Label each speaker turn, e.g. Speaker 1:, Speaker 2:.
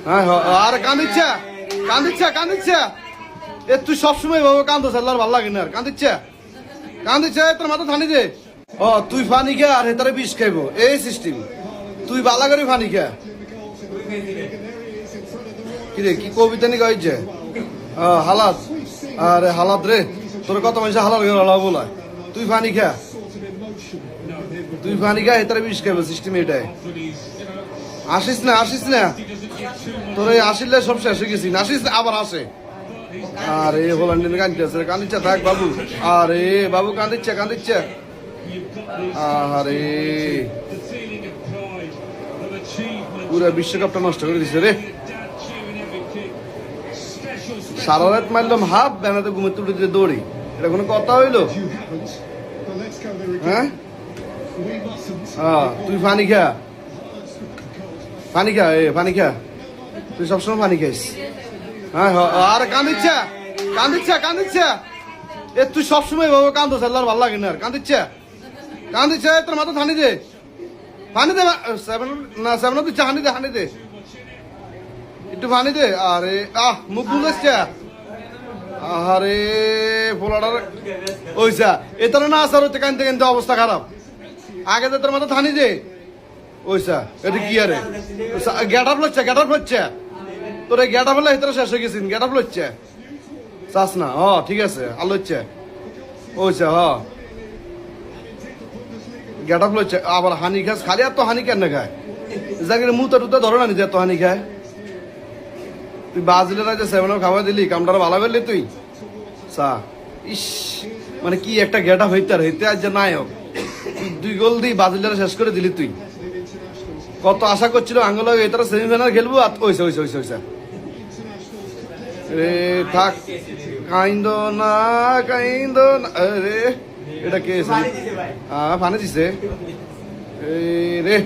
Speaker 1: হ্যাঁ আর কান্দিচ্ছে কান্দিচ্ছে কান্দিচ্ছে এ তুই সবসময় ভাবে কান্দো সাল্লার ভাল লাগে না আর কান্দিচ্ছে কান্দিচ্ছে তোর মাথা থানি দে ও তুই ফানি খা আর হেতারে বিষ খাইবো এই সিস্টেম তুই বালা করে ফানি খা কি রে কি কবিতা নি গাইছে হালাত আরে হালাত রে তোর কত মানুষ হালাত হালা বলায় তুই ফানি খা তুই ফানি খা হেতারে বিষ খাইবো সিস্টেম এটাই আসিস না তোর এই আসিলে সব শেষ হয়ে গেছি আসিস না আবার আসে আরে হোল্যান্ডের কান্দিচ্ছে কান্দিচ্ছে থাক বাবু আরে বাবু কান্দিচ্ছে আরে পুরো বিশ্বকাপটা নষ্ট করে দিচ্ছে রে সারা রাত মারলাম হাফ বেনাতে ঘুমে তুলে দিয়ে দৌড়ি এটা কোনো কথা হইলো হ্যাঁ তুই পানি খা পানি খা তুই সবসময় পানি খাইস হ্যাঁ আর কান্দিচ্ছে এ তুই সবসময় ভাবে কান্দো সাল্লার ভাল লাগে না আর কান্দিচ্ছে তোর মাথা থানি দে সেভেন দিচ্ছে হানি দে একটু পানি দে আরে মুখ গুলেছে আরে পোলাটার ওইসা এত না আসার হচ্ছে কানতে অবস্থা খারাপ আগে তোর মাথা থানি দে ওইসা এটা কি আরে গেট আপ লচ্ছে তোর এই গেট আপ হলে ভিতরে শেষ হয়ে গেছিস গেট আপ লচ্ছে চাস না ঠিক আছে আলো হচ্ছে ওইসা গেট আপ লচ্ছে আবার হানি খাস খালি আর তো হানি কেন খায় জায়গায় মুতা টুতা ধরে না নিজে এত হানি খায় তুই বাজলে যে সেভেন খাওয়া দিলি কামটার ভালো করলি তুই ইস মানে কি একটা গেট আপ হইতে আজ যে নায়ক তুই 2 গোল দিয়ে বাজলে শেষ করে দিলি তুই কত আশা করছিল আঙ্গুল এটার সেমিফাইনাল খেলবো আর ওইসা রে থাক কাইন্দ না রে এটা কে পানি দিছে রে